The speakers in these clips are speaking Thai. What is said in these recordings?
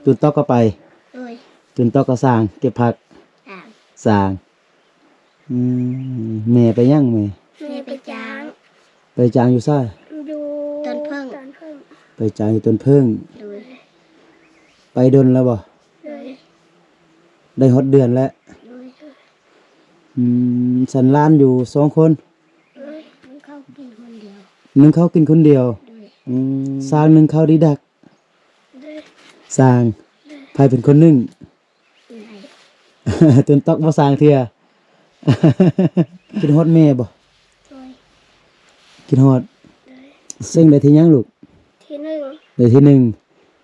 ตุนตอกก็ไปโดยตุนตอกก็สร้างเก็บผักต่างสร้างแม่ไปยังแม่ไปจ้างไปจางอยู่ซ่าดูต้นเพิ่งไปจางอยู่ต้นเพิ่งโดยไปดนแล้วบ่โดยได้ฮอดเดือนแล้วโดยสันล้านอยู่2คนมันเข้ากินคนเดียวนึ่งข้าวกินคนเดียวโดยสร้างนึ่งข้าวดีดักโดยสร้างไผเป็นคนนึ่ง ไหน ตุนตอกบ่สร้างเทื่อ กินฮอดแม่บ่โดยกินฮอดซึ่งได้ที่ยังลูกที่หนึ่งได้ที่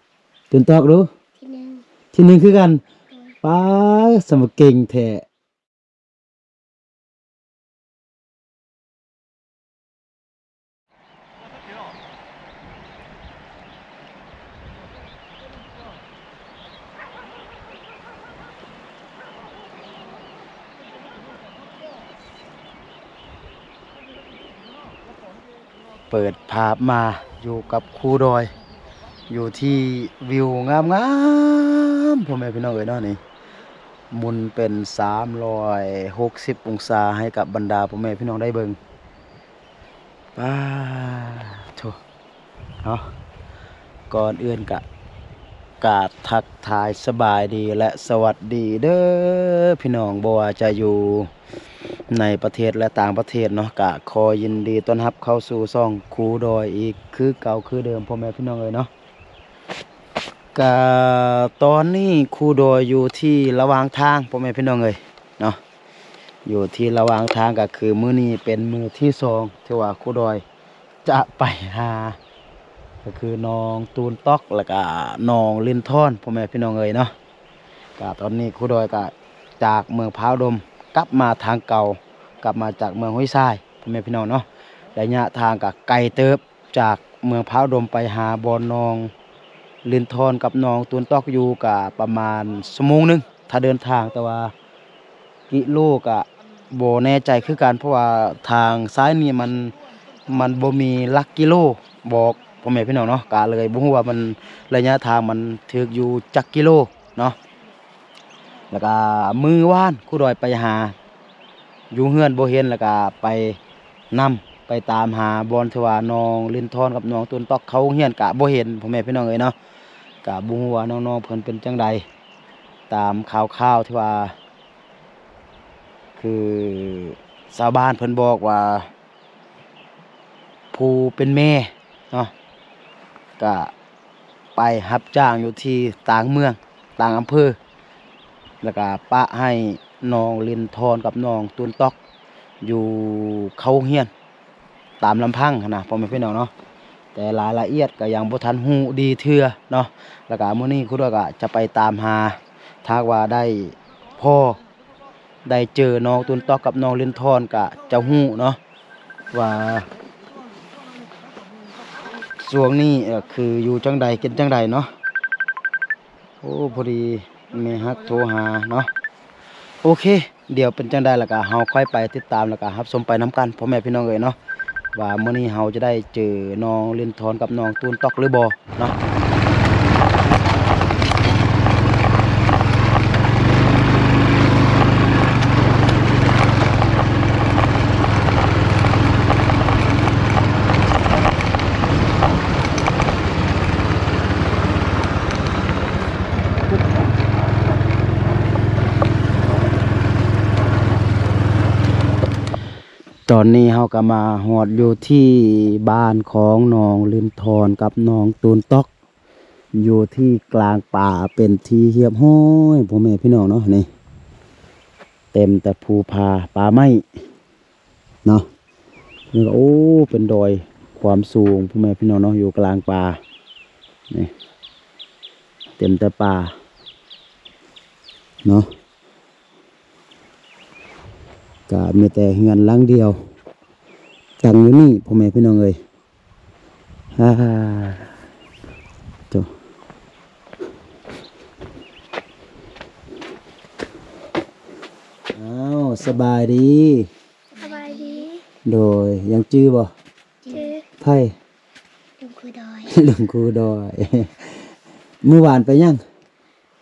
1ตุนตอกดูที่หนึ่งที่1คือกันป๊าสมเก่งแท้เปิดภาพมาอยู่กับครูดอยอยู่ที่วิวงามๆพ่อแม่พี่น้องเอ้ยเนาะนี่หมุนเป็น360องศาให้กับบรรดาพ่อแม่พี่น้องได้เบิ่งป้าโถเนาะก่อนอื่นกราบทักทายสบายดีและสวัสดีเด้อพี่น้องบ่ว่าจะอยู่ในประเทศและต่างประเทศเนาะกะขอยินดีต้อนรับเข้าสู่ช่องครูดอยอีกคือเก่าคือเดิมพ่อแม่พี่น้องเอ้ยเนาะกะตอนนี้ครูดอยอยู่ที่ระหว่างทางพ่อแม่พี่น้องเอ้ยเนาะอยู่ที่ระหว่างทางก็คือมื้อนี้เป็นมื้อที่2ที่ว่าครูดอยจะไปหาก็คือน้องตูนต๊อกแล้วก็น้องลินทอนพ่อแม่พี่น้องเอ้ยเนาะก็ตอนนี้ครูดอยก็จากเมืองพร้าวดมกลับมาทางเก่ากลับมาจากเมืองห้วยทรายพ่อแม่พี่น้องเนาะระยะทางก็ไกลเติบจากเมืองพร้าวดมไปหาบอนน้องลินทอนกับน้องตูนต๊อกอยู่ก็ประมาณชั่วโมงนึงถ้าเดินทางแต่ว่ากิโลก็บ่แน่ใจคือกันเพราะว่าทางซ้ายนี่มันบ่มีหลักกิโลบอกพ่อแม่พี่น้องเนาะก็เลยบ่ฮู้ว่ามันระยะทางมันถึกอยู่จักกิโลเนาะแล้วก็มือว่านครูดอยไปหาอยู่เฮือนบ่เห็นแล้วก็ไปไปตามหาบอนที่ว่าน้องลินทอนกับน้องตูนตอกเขาเฮียนก็บ่เห็นพ่อแม่พี่น้องเอ้ยเนาะก็บ่ฮู้ว่าน้องๆเพิ่นเป็นจังใดตามข่าวๆที่ว่าคือชาวบ้านเพิ่นบอกว่าผู้เป็นแม่เนาะก็ไปรับจ้างอยู่ที่ต่างเมืองต่างอำเภอแล้วก็ปะให้น้องลินทอนกับน้องตูนตอกอยู่เขาเฮียนตามลำพังนะพ่อแม่พี่น้องเนาะแต่รายละเอียดก็ยังบ่ทันฮู้ดีเทื่อเนาะแล้วก็มื้อนี้ครูด้วยก็จะไปตามหาถ้าว่าได้พ่อได้เจอน้องตูนตอกกับน้องลินทอนก็จะฮู้เนาะว่าช่วงนี้คืออยู่จังใดกินจังใดเนาะโอ้พอดีแม่ฮักโทรหาเนาะโอเคเดี๋ยวเป็นจังใดแล้วก็เฮาค่อยไปติดตามแล้วก็รับชมไปนํกันพ่อแม่พี่น้องเอ้ยเนาะว่ามื้อนี้เฮาจะได้เจอน้องลินทอนกับน้องตูนตอกหรือบ่เนาะตอนนี้เฮาก็มาฮอดอยู่ที่บ้านของน้องลินทอนกับน้องตูนตอกอยู่ที่กลางป่าเป็นที่เหียบห้อยพ่อแม่พี่น้องเนาะนี่เต็มแต่ภูผาป่าไม้เนาะนี่ก็โอ้เป็นดอยความสูงพ่อแม่พี่น้องเนาะอยู่กลางป่านี่เต็มแต่ป่าเนาะก็มีแต่เฮือนหลังเดียวตั้งอยู่นี่พ่อแม่พี่น้องเอ้ยฮ่าโตอ้าวสบายดีสบายดี โดยยังจื้อบ่จื้อไพ่ ลุงคือดอย ลุงครูดอย มื้อวานไปยัง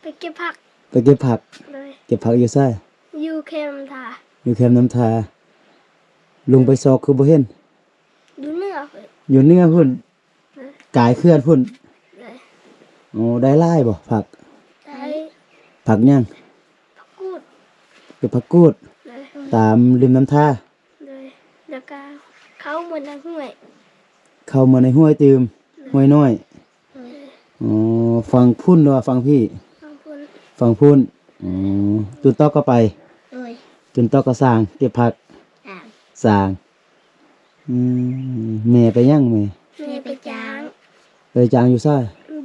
ไปเก็บผัก ไปเก็บผัก เลย เก็บผักอยู่ไส อยู่แคมป์ทา อยู่แคมป์น้ำทาลุงไปซอกคือบ่เห็น ดูเนื้อเลย อยู่เหนือพุ่นกายเคลื่อนพุ่น เลย โอ้ได้หลายบ่ผัก ได้ ผักหยัง ผักกูด เก็บผักกูด เลย ตามริมน้ำทา เลยแล้วก็เขาเหมือนน้ำห้วย เข้ามาในห้วยตืมห้วยน้อย เลย อ๋อฟังพุ่นว่าฟังพี่ บางคน ฟังพุ่นอ๋อตุนตอกก็ไป เลย ตุนตอกก็สร้างเก็บผัก อ่าง สร้างแม่ไปยังแม่ แม่ไปจ้าง ไปจางอยู่ซ่า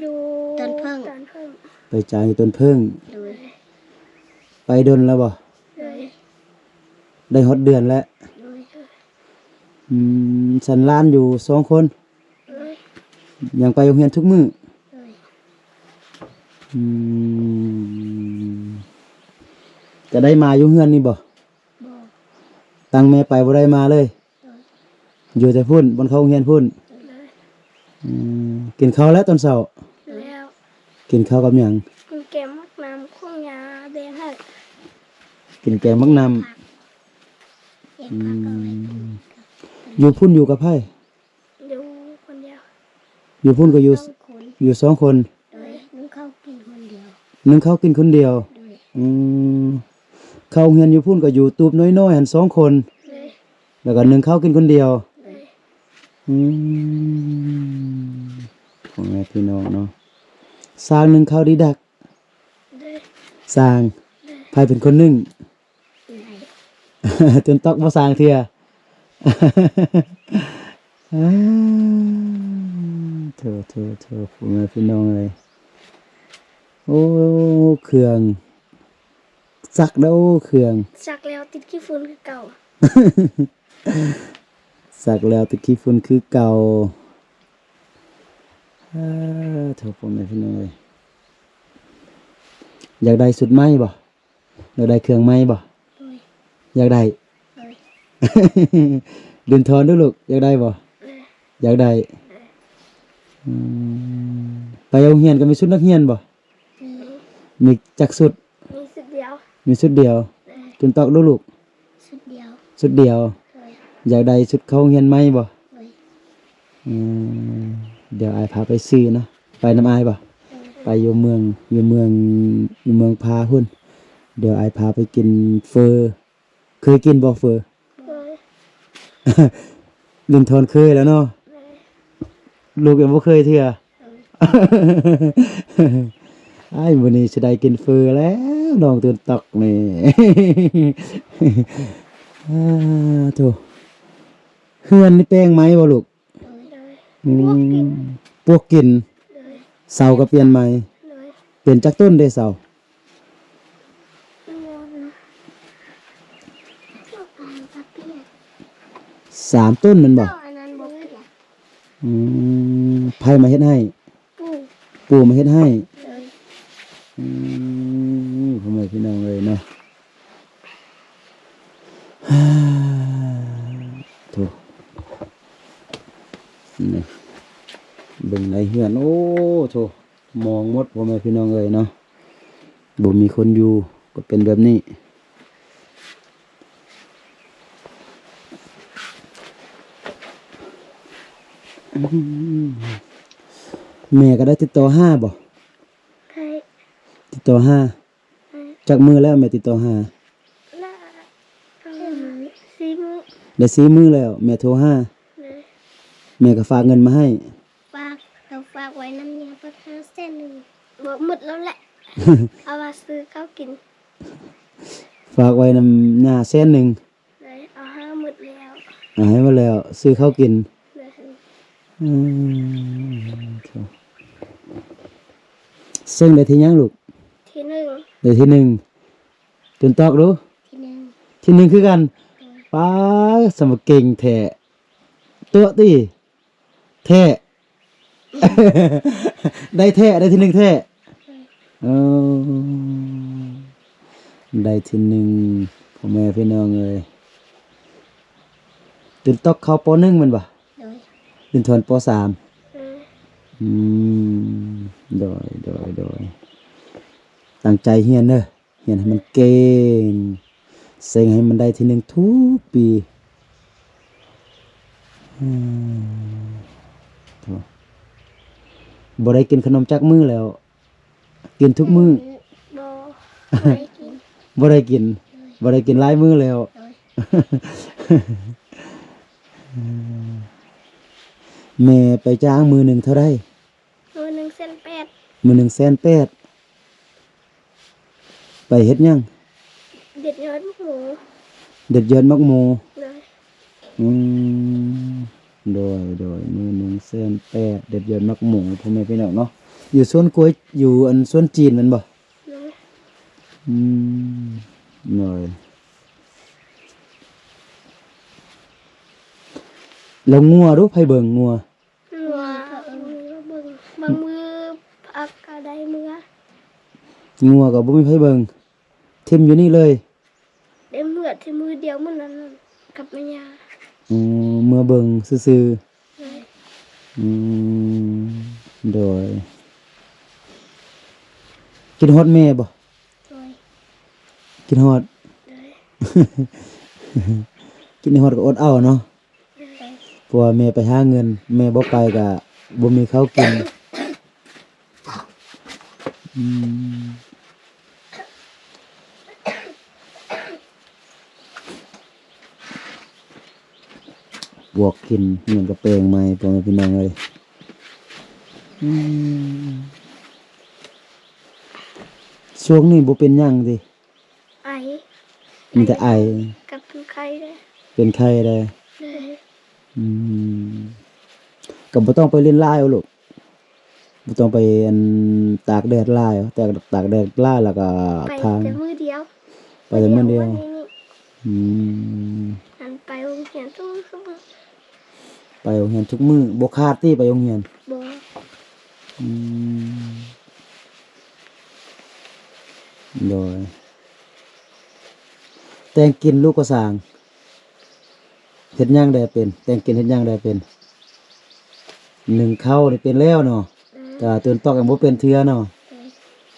อยู่ต้นเพิ่ง ไปจางอยู่ต้นเพิ่ง เลย ไปดนแล้วบ่ เลย ได้ฮอดเดือนแล้ว เลย ฉันล้านอยู่2 คน เลย ยังไปโรงเรียนทุกมื้อ เลย อืมจะได้มาอยู่เฮือนนี่บ่ บอก ตั้งแม่ไปบ่ได้มาเลย อยู่แต่พุ่นบนเขาโรงเรียนพุ่น เลย กินข้าวแล้วตอนเช้า แล้ว กินข้าวกับหยัง กินแกงมักน้ำข้องยาแดงให้ กินแกงมักนำอยู่พุ่นอยู่กับไผ อยู่คนเดียว อยู่พุ่นก็อยู่ ต้องคน อยู่2 คน เลยนึกเข้ากินคนเดียว นึ่งข้าวกินคนเดียว เลย ข้าวโรงเรียนอยู่พุ่นก็อยู่ตูบน้อยๆหัน2 คน เลย แล้วก็นึ่งข้าวกินคนเดียว เลย ของแม่พี่น้องเนาะสร้างนึ่งข้าวดีดัก เลย สร้างไผเป็นคนนึ่ง ไหน จนตอกบ่สร้างเทื่อ เธอผมแม่พี่น้องเลยโอ้เครื่องซักแล้วเครื่อง สักแล้วติดขี้ฝุ่นคือเก่า ซักแล้วตะกี้ฝุ่นคือเก่าเธอผมแม่พี่น้องเลยอยากได้สุดไหมบ่อยากได้เครื่องไหมบ่ เลย อยากได้ เลย ดินทอนด้วยลูกอยากได้บ่ เลย อยากได้อืมไปโรงเรียนก็มีชุดนักเรียนบ่มีจักสุด มีสุดเดียว มีชุดเดียว เลย ตุนตอกดูลูก สุดเดียว ชุดเดียว เลย อยากได้ชุดเข้าโรงเรียนไหมบ่ เลย อืมเดี๋ยวอายพาไปซื้อเนาะไปน้ำอายบ่ไปอยู่เมืองพาหุ่นเดี๋ยวอายพาไปกินเฟอเคยกินบ่เฟอ เลย ลินทอนเคยแล้วเนาะ เลย ลูกยังบ่เคยเทื่อ อ้ายมื้อนี้สิได้กินเฟอแล้วน้องตื่นตอกนี่ โธ่เฮือนนี่แป้งไหมบ่ลูก เลย อืมปวกกิน เลย เสาก็เปลี่ยนใหม่ เลย เปลี่ยนจากต้นได้เสา นอนตะเพียน 3 ต้นแมันบ่ อันนั้นบอกเปียก ไผมาเฮ็ดให้ ปู ปู่มาเฮ็ดให้ เลย พ่อแม่พี่น้องเลยเนาะ โธ่นี่เบิ่งในเฮือน โอ้โธ่มองหมดพ่อแม่พี่น้องเลยเนาะบ่มีคนอยู่ก็เป็นแบบนี้แม่ก็ได้ติดต่อห้าบ่ ให้ ติดต่อห้า ให้ จากมือแล้วแม่ติดต่อห้า ละซีมือ ได้4 มื้อแล้วแม่โทรห้า เลย แม่ก็ฝากเงินมาให้ ฝากไว้น้ำยาปลาคาเส้นหนึ่งบอกหมดแล้วแหละ เอามาซื้อข้าวกิน ฝากไว้นำหน้า100,000 เลยเอาห้าหมดแล้ว ให้มาแล้วซื้อข้าวกิน เลย ซึ่งได้ที่ยังลูก ที่หนึ่ง ได้ที่1ตุนตอกดู ที่หนึ่ง ที่1คือกันป้าสมเก่งแท้ตัวติแท้ ได้แท้ได้ที่1แท้เออได้ที่1พ่อแม่พี่น้องเอ้ยตุนตอกเข้าป .1 แม่นบ่ เลย ตุนทวนป .3 เลย โดย ตั้งใจเรียนเด้อเรียนให้มันเก่งเซ็งให้มันได้ที่หนึ่งทุกปีอืมโถ่บ่ได้กินขนมจักมื้อแล้ว กินทุกมื้อ บ่ไม่กิน บ่ได้กินบ่ได้กินหลายมื้อแล้ว แม่ไปจ้างมือหนึ่งเท่าไร มือหนึ่งเส้นแปด มือหนึ่ง180,000ไปเฮ็ดหยัง เด็ดยอดหมู เด็ดยอดมักโม เลย อืมโดยมือ180,000เด็ดยอดมักหมูพ่อแม่พี่น้องเนาะอยู่สวนกล้วยอยู่อันสวนจีนแมันบ่ เลย อืมหน่อยแล้วงัวดูไผเบิ่งงัว หัวมือเบิ่งบางมือพักกะได้มือ งัวก็บ่มีไผเบิ่งทิ่มอยู่นี่เลย ได้เมื่อที่มือเดียวมันนั้นกับแม่ยา เมื่อเบิ่งซื่อ เลย ๆโดยกินฮอดแม่บ่ เลย กินฮอด เลย กินฮอดก็อดเอาเนาะ เลย เพราะว่าแม่ไปหาเงิน แม่บ่ไปก็บ่มีข้าวกินอืมบวกกินเหมือนกับแปลงใหม่พ่อแม่พี่น้องเอ้ยอืมช่วงนี้บ่เป็นหยังติ ไอ มีแต่ไอ กับเป็นไข้เลย เป็นไข้ได้ เลย อืมก็บ่ต้องไปเล่นลายเอาลูกบ่ต้องไปอันตากแดดลายเอาแต่ตากแดดลายแล้วก็ ไป ทาง แต่มือเดียว ไปแต่มื้อเดียว วันนี้ อืม อันไปโรงเรียนทุกชั่วโมง ไปโรงเรียนทุกมื้อบ่ขาดติไปโรงเรียน บ่ อืมโดยแต่งกินลูกก็สร้างเฮ็ดหยังได้เป็น แต่งกินเฮ็ดหยังได้เป็นหนึ่งข้าวนี่เป็นแล้วเนาะแต่ว่าตื่นตอกยังบ่เป็นเทื่อเนาะ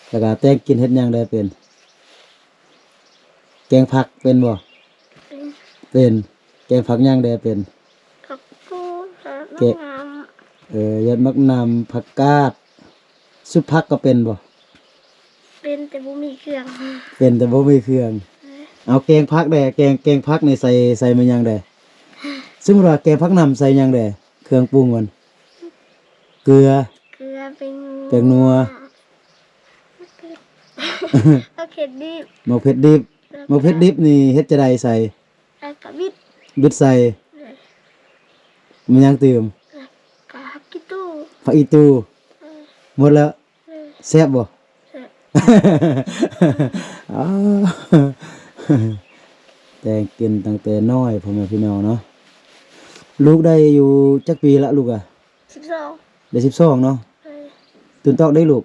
แล้วก็แต่งกินเฮ็ดหยังได้เป็น แกงผักเป็นบ่ เป็น แกงผักหยังได้เป็น กับปูหา เกะ น้ำงาม ยอดมักนำผักกาดซุปผักก็เป็นบ่ เป็นแต่บ่มีเครื่อง เป็นแต่บ่มีเครื่อง เอาแกงผักได้แกงผักนี่ใส่มันหยังได้สมมุติว่าแกงผักนำใส่หยังได้เครื่องปรุงมัน เกลือ เกลือเป็น แป้งนัว โอเคดิบ หมกเผ็ดดิบหมกเผ็ดดิบนี่เฮ็ดจะได้ใส่ แล้วก็บิด บิดใส่มันหยังเติม ก็ฮักกิตู้ ผักอีตูหมดแล้วแซ่บบ่ อ้าวแต่งกินตั้งแต่น้อยพ่อแม่พี่น้องเนาะลูกได้อยู่จักปีละลูกอ่ะ 12ได้12เนาะตื่นตอกได้ลูก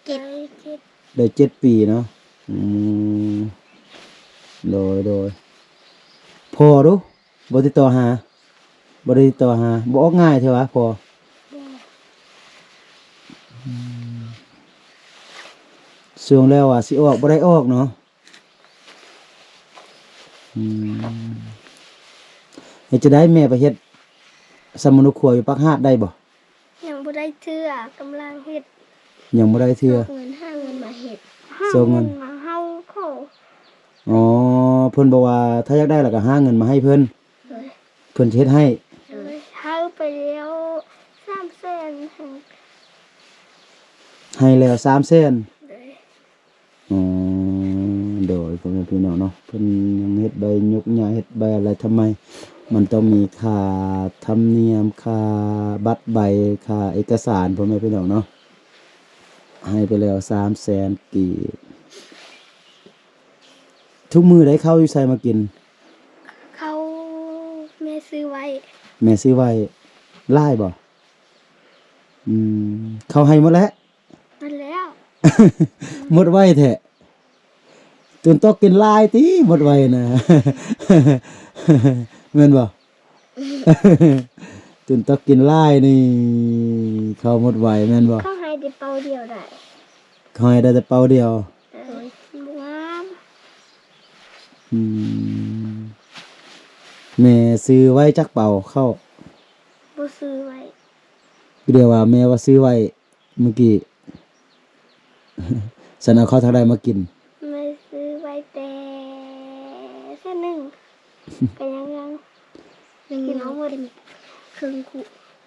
เก็บ ได้7 ปีเนาะอืมโดยพอดูบ่ติดต่อหาบ่ได้ติดต่อหาบ่ออกง่ายเท่าวะพอช่วงแล้วอ่ะสิออกบ่ได้ออกเนาะอืมเฮ็ดจะได้แม่ไปเฮ็ดสมนุครัวอยู่ปักฮาดได้บ่ ยังบ่ได้เทื่อกำลังเฮ็ด ยังบ่ได้เทื่อ เงินหาเงินมาเฮ็ด ส่งเงิน มาเฮาขอ อ๋อเพิ่นบอกว่าถ้าอยากได้แล้วก็หาเงินมาให้เพิ่น เลย เพิ่นสิเฮ็ดให้ เฮาไปแล้ว300,000 ให้แล้ว300,000 เลย อ๋อโดยพ่อแม่พี่น้องเนาะเพิ่นยังเฮ็ดใบยกหญ้าเฮ็ดใบอะไรทำไม มันต้องมีค่าธรรมเนียมค่าบัตรใบค่าเอกสารพ่อแม่พี่น้องเนาะให้ไปแล้ว300,000กีบทุกมื้อได้ข้าวอยู่ไสมากิน เขาแม่ซื้อไว้ แม่ซื้อไว้หลายบ่เขาให้หมดแล้ว นั่นแล้ว หมดไว้แท้ตื่นตอกกินหลายติหมดไว้นะ แม่นบ่ ตื่นตอกกินหลายนี่เขาหมดไว้แม่นบ่ เขาให้แต่เป่าเดียวได้ เขาให้ได้แต่เป่าเดียว เลย แม่ซื้อไว้จักเป่าเข้า บ่ซื้อไว้ เดียวว่าแม่ว่าซื้อไว้เมื่อกี้ ฉันเอาข้าวทางใดมากิน ไม่ซื้อไว้แต่แค่หนึ่งก็ยังกินเอาหมดครึ่งคุ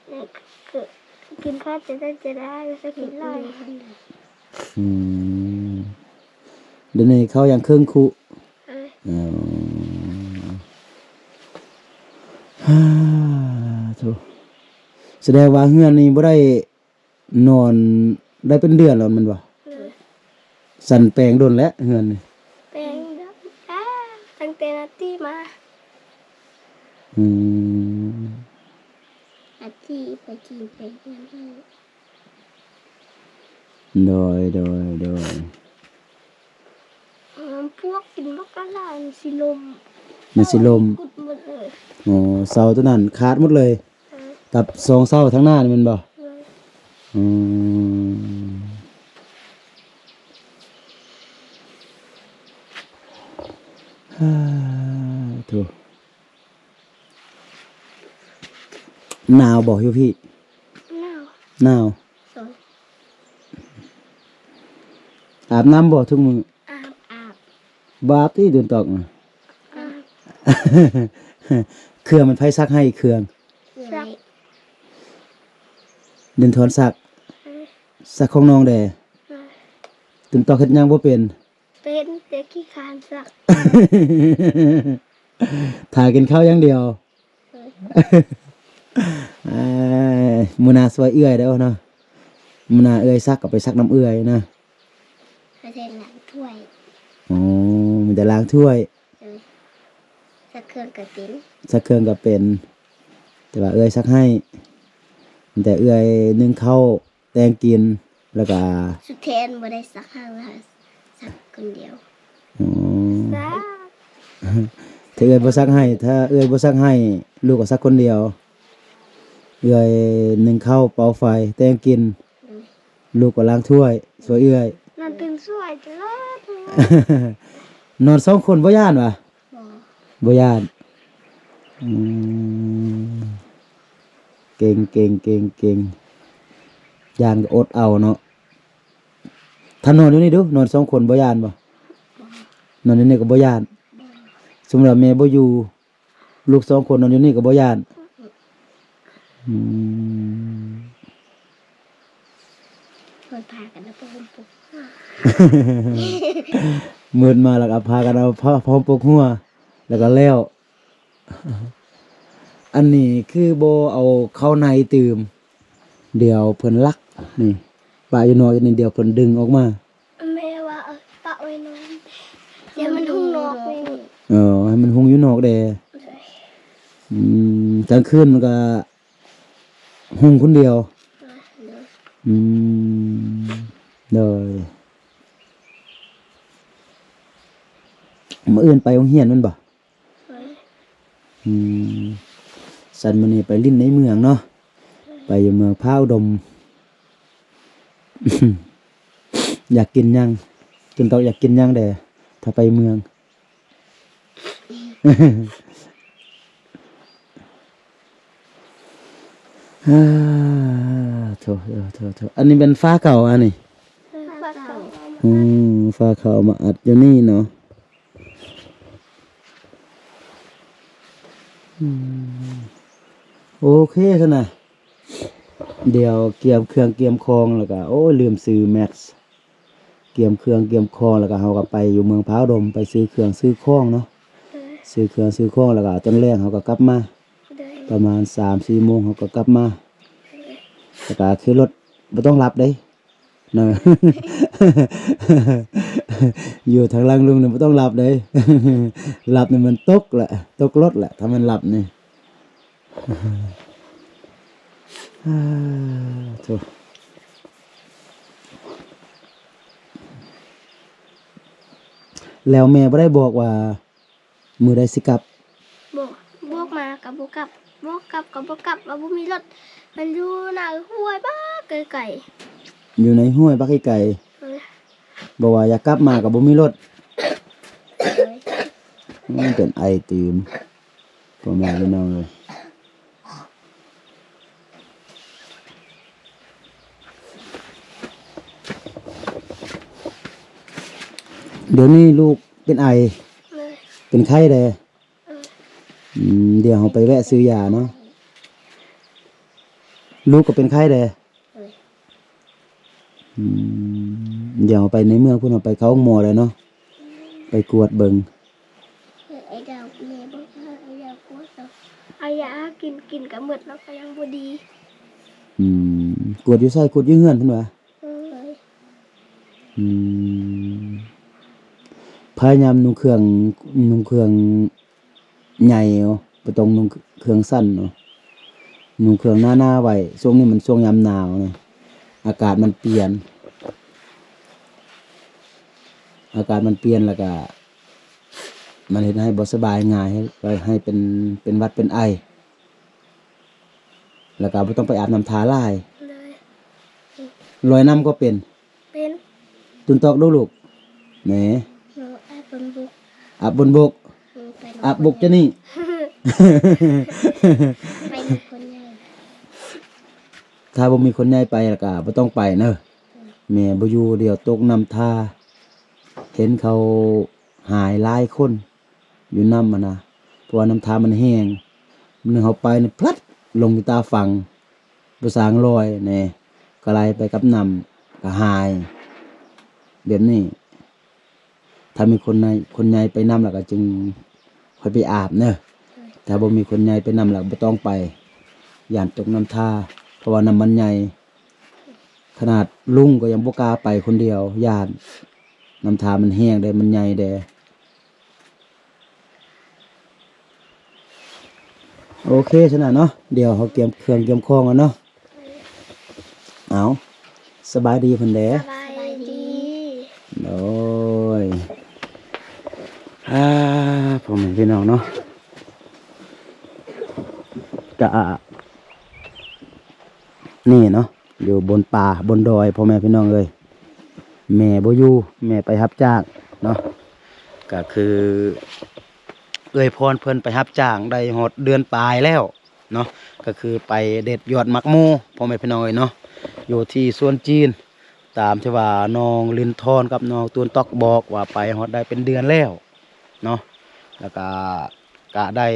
เนี่ยคือกินข้าวจะได้จะกินไล่ อืมเดี๋ยวนี้เขายังเครื่องคุ อ๋อฮ่าโธ่แสดงว่าเฮือนนี่บ่ได้นอนได้เป็นเดือนแล้วมันบ่สั่นแปลงโดนแล้วเฮือนนี่ แปลงดำตั้งแต่นาทีมา อืม นาทีไปกินไปเงินให้ โดยพวกกินมกลาสิลม มันสิลม กุดหมดเลย อ๋อเสาตัวนั้นขาดหมดเลย กับ2เสาทั้งหน้านี่แมันบ่อืมฮ่าโธ่หนาวบ่อยู่พี่ หนาว หนาว สอน อาบน้ำบ่ทุกมื้อ อาบ บาปที่เดินตอกน่ะ อาบ เครื่องมันไผซักให้เครื่อง สัก เดินถอนซักของน้องแดเดินตอกเฮ็ดหยังบ่เป็น เป็นเด็กขี้คานสัก ถ่ายกินข้าวอย่างเดียว มื้อหน้าสวยเอื้อยเด้อเนาะมื้อหน้าเอื้อยซักก็ไปซักน้ำเอื้อยนะ กระเทงหลังถ้วย อ๋อมันจะล้างถ้วย สักเครื่องกระติ้น ซักเครื่องก็เป็น แต่ว่าเอื้อยซักให้แต่เอื้อยนึ่งข้าวแตงกินแล้วก็ สุดแทนบ่ได้สักห้าว่าสักคนเดียว อ๋อ สัก ถ้าเอื้อยบ่ซักให้ ถ้าเอื้อยบ่ซักให้ ลูกก็ซักคนเดียว เอื้อยนึ่งข้าวเป่าไฟแตงกิน ลูกก็ล้างถ้วยสวยเอื้อย นั่นตื่นสวยจังเลย นอน2คนบ่ย่านวะ บ่ บ่ย่านอืมเก่งย่านก็อดเอาเนาะถ้านอนอยู่นี่ดูนอน2คนบ่ย่านบ่นอนอยู่นี่ก็บ่ย่านสมมุติว่าแม่บ่อยู่ลูก2คนนอนอยู่นี่ก็บ่ย่านอืม เพิ่นพากันนะเพิ่นปุ๊บ มืดมาแล้วก็พากันเอาผ้าพร้อมปกหัวแล้วก็แล้ว อันนี้คือโบเอาเข้าในตื่มเดี๋ยวเพิ่นลักนี่ปลาอยู่นอกนี่เดี๋ยวเพิ่นดึงออกมา แม่ว่าปะไว้นอนเดี๋ยวมันหุ่งนอกนี่ ให้มันหุงอยู่นอกแดกลางคืนมันก็หุงคนเดียวอืมเลยมื้ออื่นไปโรงเรียนแมันบ่อืมสันมื้อนี้ไปลิ้นในเมืองเนาะไปอยู่เมืองพร้าวดม อยากกินหยังกินตอกอยากกินหยังแดถ้าไปเมือง ฮ่าโถอันนี้เป็นฟ้าเก่าอันนี้ ปะเก่า ฟ้าเก่ามาอัดอยู่นี่เนาะโอเคซะนะเดี๋ยวเกียมเครื่องเกียมคองแล้วก็โอ้ยลืมซื้อแม็กซ์เกียมเครื่องเกียมคองแล้วก็เฮาก็ไปอยู่เมืองพร้าวดมไปซื้อเครื่องซื้อของเนาะซื้อเครื่องซื้อของแล้วก็ตอนแรกเฮาก็กลับมา ประมาณ 3-4 โมงเขาก็กลับมาแต่ก็คือรถบ่ต้องรับเด้เนาะ อยู่ทางหลังลุงเนี่ยบ่ต้องรับเด้ รับนี่มันตกแหละตกรถแหละถ้ามันรับนี่ โธ่แล้วแม่บ่ได้บอกว่ามื้อใดสิกลับ บอกมากับบ่กลับบอกกลับกับบ่กลับว่าบ่มีรถมันอยู่หน้าห้วยบ้าไกล อยู่ในห้วยบักไก่ ๆ บอกว่าอยากกลับมาก็บ่มีรถ มันเป็นไอตื่ม พ่อแม่พี่น้องเลยเดี๋ยวนี้ลูกเป็นไอ เลย เป็นไข้เลยเดี๋ยวเราไปแวะซื้อยาเนาะลูกก็เป็นไข้เลยเดี๋ยวเราไปในเมืองพุ่นเราไปเข้าห้องหมอเลยเนาะไปกวดเบิ่ง ไอ้ดาวแม่บอกว่าไอ้ดาวกลัวต่อไอ้ยากินกับหมดแล้วก็ยังบ่ดี กวดอยู่ไสกวดอยู่เฮือนพุ่นว่า เลย พยายามนุ่งเครื่องใหญ่เนาะบ่ต้องนุ่งเครื่องสั้นเนาะนุ่งเครื่องหน้าๆไว้ช่วงนี้มันช่วงยามหนาวนะอากาศมันเปลี่ยนแล้วก็มันเฮ็ดให้บ่สบายง่ายให้เป็นหวัดเป็นไอแล้วก็บ่ต้องไปอาบน้ำทาลาย เลย ลอยน้ำก็เป็น เป็น ตุนตอกดูลูกแหม หนูไอ้เป็นบุก อาบบนบก หนูไป อาบบกจะนี่ ไปดูคนใหญ่ ถ้าบ่มีคนใหญ่ไปแล้วก็บ่ต้องไปเด้อแม่บ่อยู่เดี๋ยวตกน้ำทาเห็นเขาหายหลายคนอยู่น้ำมันนะเพราะว่าน้ำทามันแห้งมันเขาไปนี่พลัดลงอยู่ตาฝั่งบ่สางลอยแน่ก็ไหลไปกับน้ำก็หายแบบนี้ถ้ามีคนใหญ่ไปน้ำแล้วก็จึงค่อยไปอาบเด้อถ้าบ่มีคนใหญ่ไปน้ำแล้วบ่ต้องไปย่านตกน้ำทาเพราะว่าน้ำมันใหญ่ขนาดลุงก็ยังบ่กล้าไปคนเดียวย่านน้ำทามันแห้งได้มันใหญ่ได้โอเคฉะนั้นเนาะเดี๋ยวเขาเตรียมเครื่องเตรียมของกันเนาะเอาสบายดีเพิ่นเด้ สบายดี โอ้ยผมเห็นพี่น้องเนาะกะนี่เนาะอยู่บนป่าบนดอยพ่อแม่พี่น้องเลยแม่บ่อยู่แม่ไปรับจ้างเนาะก็คือเอ้ยพรเพิ่นไปรับจ้างได้หดเดือนปลายแล้วเนาะก็คือไปเด็ดยอดมักโมพ่อแม่พี่น้องเลยเนาะอยู่ที่สวนจีนตามที่ว่าน้องลินทอนกับน้องตูนตอกบอกว่าไปหดได้เป็นเดือนแล้วเนาะแล้วก็ได้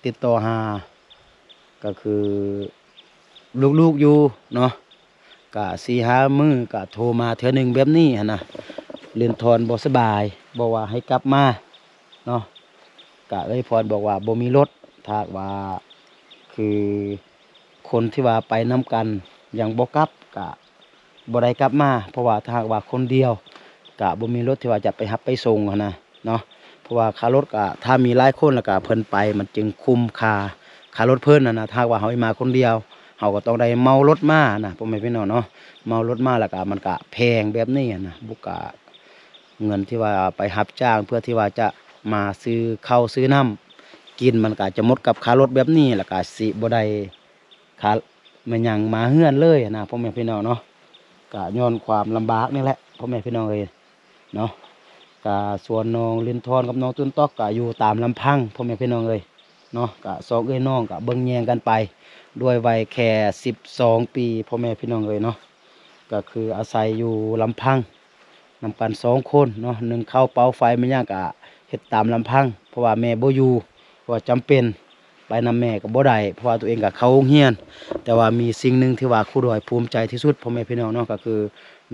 ติดต่อหาก็คือลูกๆอยู่เนาะก็4-5 มื้อก็โทรมาเทื่อหนึงแบบนี้หั่นนะลินทอนบ่สบายบอกว่าให้กลับมาเนาะก็เอ้ยพรบอกว่าบ่มีรถถ้าหากว่าคือคนที่ว่าไปนํกันยังบ่กลับก็บ่ได้กลับมาเพราะว่าถ้าหากว่าคนเดียวก็บ่มีรถที่ว่าจะไปรับไปส่งหั่นนะเนาะเพราะว่าค่ารถก็ถ้ามีหลายคนแล้วก็เพิ่นไปมันจึงคุ้มค่ารถเพิ่นน่ะนะถ้าหากว่าเฮามาคนเดียวเฮาก็ต้องได้เมารถมานะพ่อแม่พี่น้องเนาะเมารถมาแล้วก็มันก็แพงแบบนี้นะบุกะเงินที่ว่าไปรับจ้างเพื่อที่ว่าจะมาซื้อข้าวซื้อน้ำกินมันก็จะหมดกับค่ารถแบบนี้แล้วก็สิบ่ได้ค่ามันหยังมาเฮือนเลยนะพ่อแม่พี่น้องเนาะก็ย้อนความลำบากนี่แหละพ่อแม่พี่น้องเอ้ยเนาะก็ส่วนน้องลินทอนกับน้องตุนตอกก็อยู่ตามลำพังพ่อแม่พี่น้องเอ้ยเนาะก็สองเอ้ยน้องก็เบิ่งแยงกันไปด้วยวัยแค่12 ปีพ่อแม่พี่น้องเอ้ยเนาะก็คืออาศัยอยู่ลำพังนำกัน2 คนเนาะหนึ่งเข้าเป่าไฟไม่ยากก็เฮ็ดตามลำพังเพราะว่าแม่บ่อยู่เพราะว่าจำเป็นไปนำแม่ก็บ่ได้เพราะว่าตัวเองก็เข้าโรงเรียนแต่ว่ามีสิ่งหนึ่งที่ว่าครูดอยภูมิใจที่สุดพ่อแม่พี่น้องเนาะก็คือ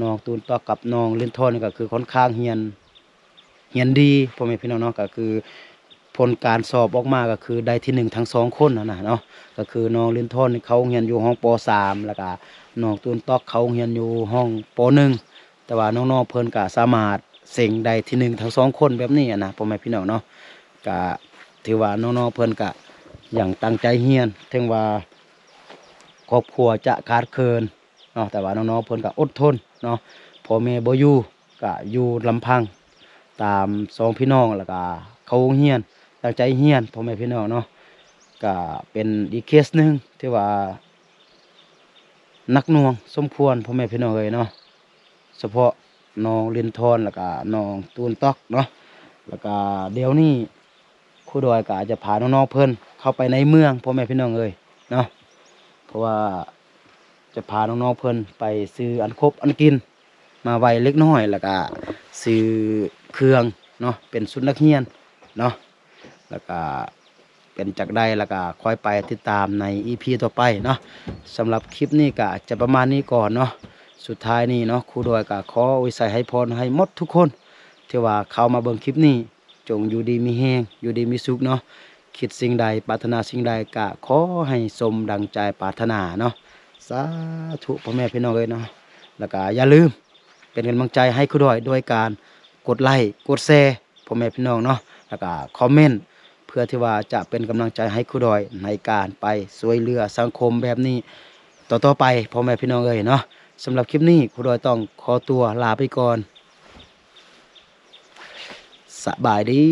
น้องตูนตอกกับน้องลินทอนนี่ก็คือค่อนข้างเรียนดีพ่อแม่พี่น้องเนาะก็คือผลการสอบออกมาก็คือได้ที่1ทั้ง2 คนนะเนาะก็คือน้องลินทอนนี่เขาเรียนอยู่ห้องป .3 แล้วก็น้องตูนตอกเขาเรียนอยู่ห้องป .1 แต่ว่าน้องๆเพิ่นก็สามารถเซ็งได้ที่1ทั้ง2 คนแบบนี้นะพ่อแม่พี่น้องเนาะก็ถือว่าน้องๆเพิ่นก็อย่างตั้งใจเรียนถึงว่าครอบครัวจะขาดเคินเนาะแต่ว่าน้องๆเพิ่นก็อดทนเนาะพ่อแม่บ่อยู่ก็อยู่ลำพังตาม2 พี่น้องแล้วก็เขาโรงเรียนตั้งใจเรียนพ่อแม่พี่น้องเนาะก็เป็นอีกเคสหนึงที่ว่าหนักหน่วงสมควรพ่อแม่พี่น้องเอ้ยเนาะเฉพาะน้องลินทอนแล้วก็น้องตูนตอกเนาะแล้วก็เดี๋ยวนี้ครูดอยก็อาจจะพาน้องๆเพิ่น เข้าไปในเมืองพ่อแม่พี่น้องเอ้ยเนาะเพราะว่าจะพาน้องๆเพิ่นไปซื้ออันครบอันกินมาไว้เล็กน้อยแล้วก็ซื้อเครื่องเนาะเป็นชุดนักเรียนเนาะแล้วก็เป็นจากใดแล้วก็ค่อยไปติดตามใน EP ต่อไปเนาะสำหรับคลิปนี้ก็จะประมาณนี้ก่อนเนาะสุดท้ายนี้เนาะครูดอยก็ขออวยใส่ให้พรให้หมดทุกคนที่ว่าเข้ามาเบิ่งคลิปนี้จงอยู่ดีมีแฮงอยู่ดีมีสุขเนาะคิดสิ่งใดปรารถนาสิ่งใดก็ขอให้สมดังใจปรารถนาเนาะสาธุพ่อแม่พี่น้องเอ้ยเนาะแล้วก็อย่าลืมเป็นกำลังใจให้ครูดอยด้วยการกดไลค์กดแชร์พ่อแม่พี่น้องเนาะแล้วก็คอมเมนต์เพื่อที่ว่าจะเป็นกำลังใจให้ครูดอยในการไปช่วยเหลือสังคมแบบนี้ต่อๆไปพ่อแม่พี่น้องเอ้ยเนาะสำหรับคลิปนี้ครูดอยต้องขอตัวลาไปก่อนสบายดี